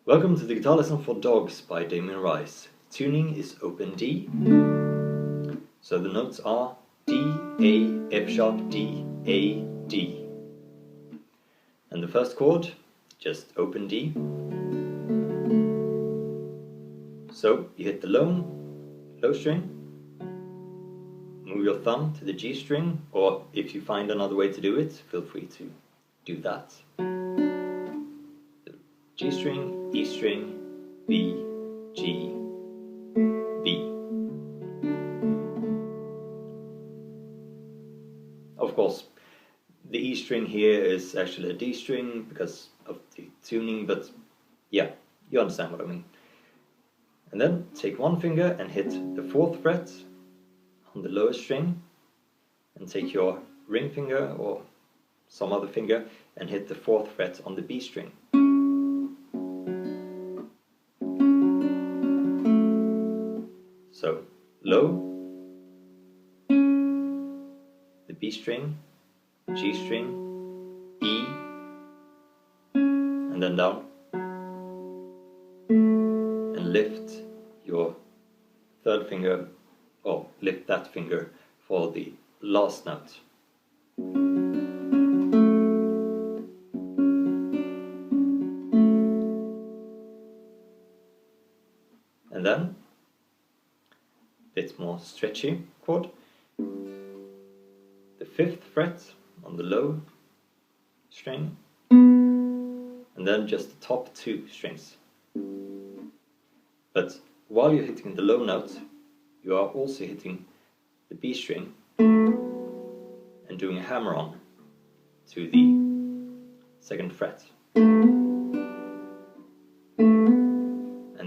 Welcome to the Guitar Lesson for Dogs by Damien. Tuning is open D. So the notes are D, A, F sharp, D, A, D. And the first chord, just open D. So you hit the low string, move your thumb to the G string, or if you find another way to do it, feel free to do that. G string, E string, B, G, B. Of course, the E string here is actually a D string because of the tuning, but yeah, you understand what I mean. And then take one finger and hit the 4th fret on the lowest string, and take your ring finger or some other finger and hit the 4th fret on the B string. So low, the B string, G string, E, and then down, and lift your 3rd finger, or lift that finger for the last note. And then bit more stretchy chord, the 5th fret on the low string, and then just the top 2 strings. But while you're hitting the low note, you are also hitting the B string and doing a hammer on to the 2nd fret, and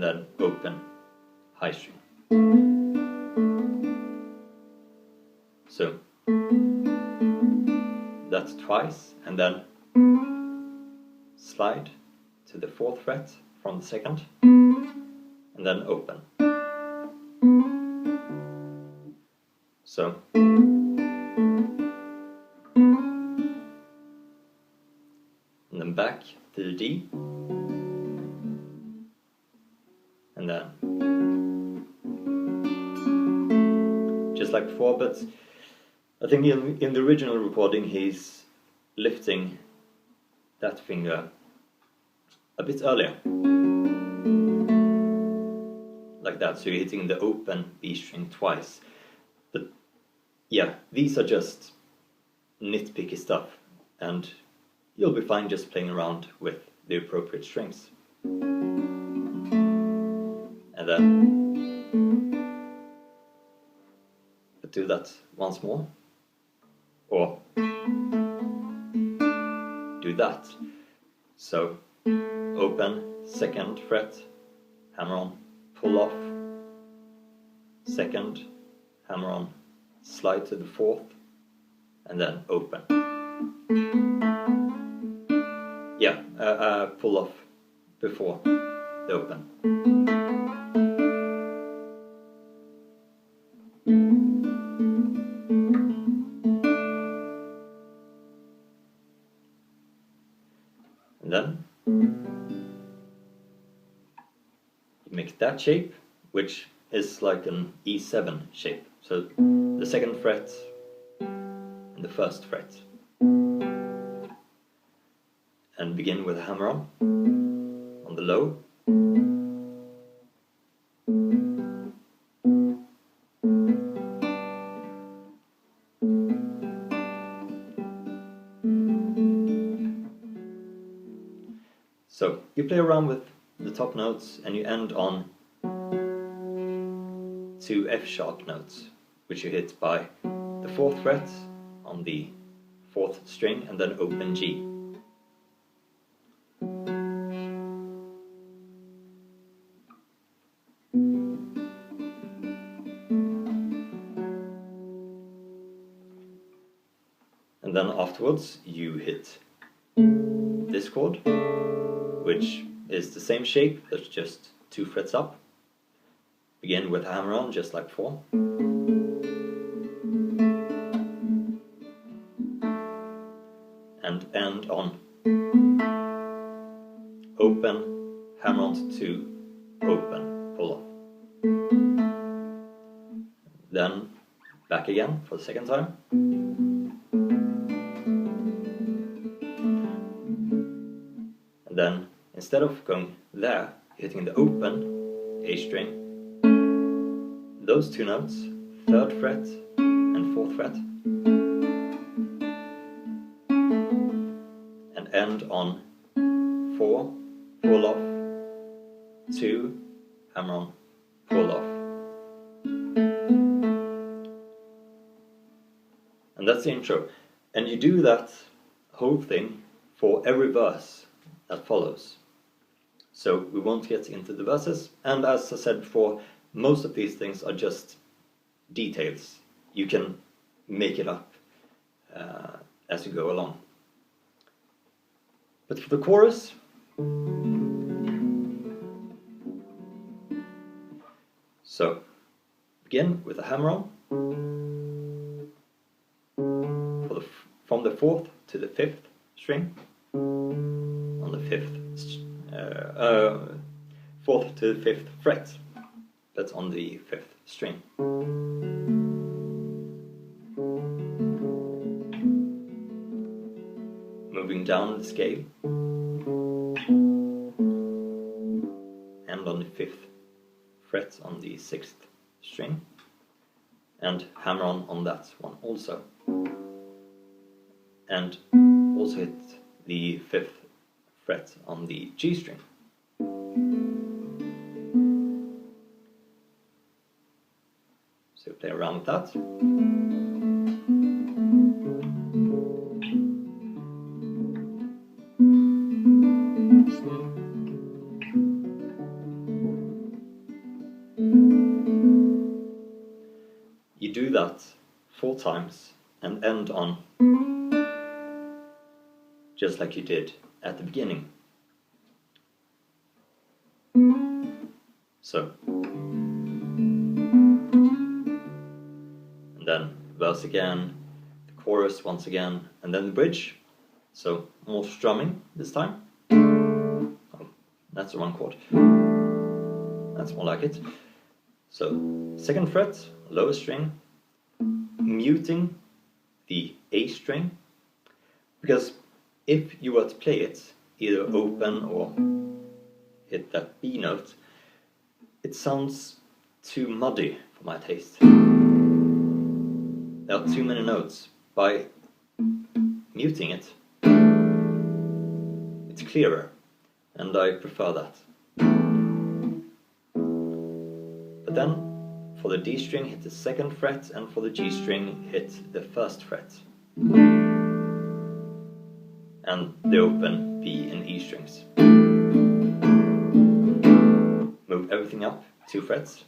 then open high string. So that's twice, and then slide to the 4th fret from the 2nd, and then open. So and then back to the D, and then just like before, but I think in the original recording he's lifting that finger a bit earlier, like that, so you're hitting the open B string twice. But yeah, these are just nitpicky stuff, and you'll be fine just playing around with the appropriate strings. And then do that once more, or do that. So open 2nd fret, hammer on, pull off, 2nd, hammer on, slide to the 4th, and then open. Yeah, pull off before the open. And then you make that shape, which is like an E7 shape. So the 2nd fret and the 1st fret. And begin with a hammer on the low. So you play around with the top notes and you end on 2 F sharp notes, which you hit by the 4th fret on the 4th string, and then open G. And then afterwards you hit this chord, which is the same shape, that's just 2 frets up. Begin with a hammer on, just like before. And end on open hammer on to 2, open, pull off. Then back again for the second time. And then instead of going there, hitting the open A string, those 2 notes, 3rd fret and 4th fret, and end on 4, pull off, 2, hammer on, pull off. And that's the intro. And you do that whole thing for every verse that follows. So we won't get into the verses, and as I said before, most of these things are just details. You can make it up as you go along. But for the chorus, so begin with a hammer on from the 4th to the 5th string on the 4th to the 5th fret. That's on the 5th string. Moving down the scale, and on the 5th fret on the 6th string, and hammer on that one also, and also hit the 5th fret on the G string. So play around with that. You do that 4 times and end on just like you did at the beginning. So, and then verse again, the chorus once again, and then the bridge. So more strumming this time. Oh, that's the wrong chord. That's more like it. So 2nd fret, lower string, muting the A string, because if you were to play it, either open or hit that B note, it sounds too muddy for my taste. There are too many notes. By muting it, it's clearer, and I prefer that. But then, for the D string, hit the 2nd fret, and for the G string, hit the 1st fret. And the open B and E strings. Move everything up 2 frets.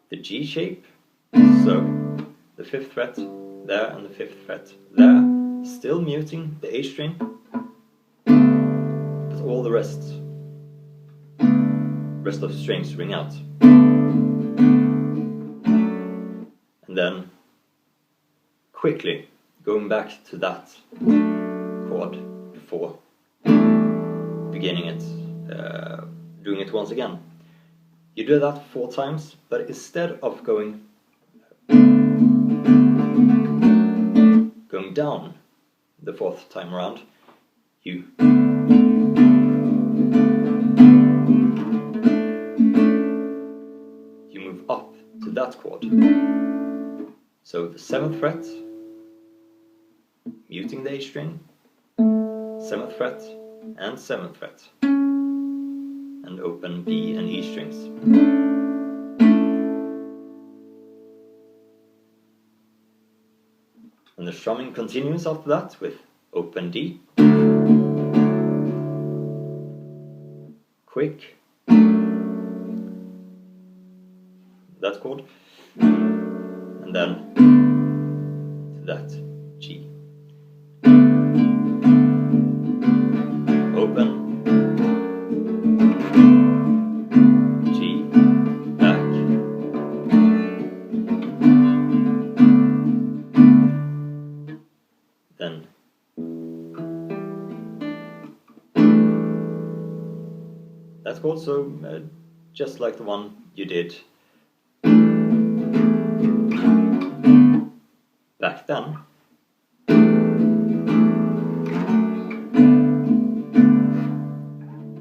The G shape, so the 5th fret there and the 5th fret there, still muting the A string, but all the rest of the strings ring out. And then quickly going back to that chord before beginning it, doing it once again. You do that 4 times, but instead of going down the 4th time around, you move up to that chord. So the 7th fret, muting the A string, 7th fret and 7th fret, and open B and E strings. And the strumming continues after that with open D, quick, that chord, and then to that G. Open, G, back, then that chord, so just like the one you did back then.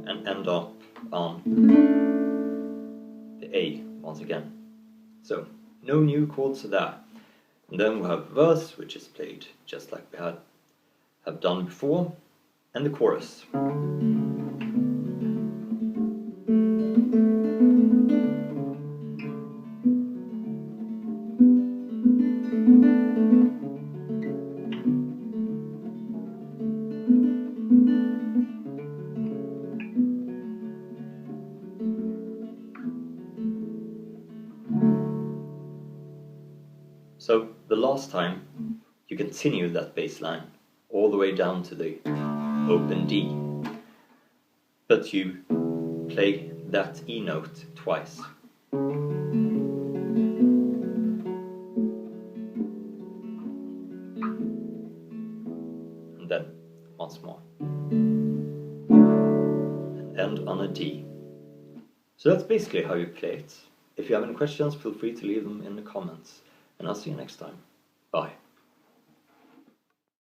And end up on the A once again. So no new chords there. And then we have verse, which is played just like we have done before, and the chorus. So the last time you continue that bass line all the way down to the open D, but you play that E note twice. And then once more. And end on a D. So that's basically how you play it. If you have any questions, feel free to leave them in the comments. And I'll see you next time. Bye.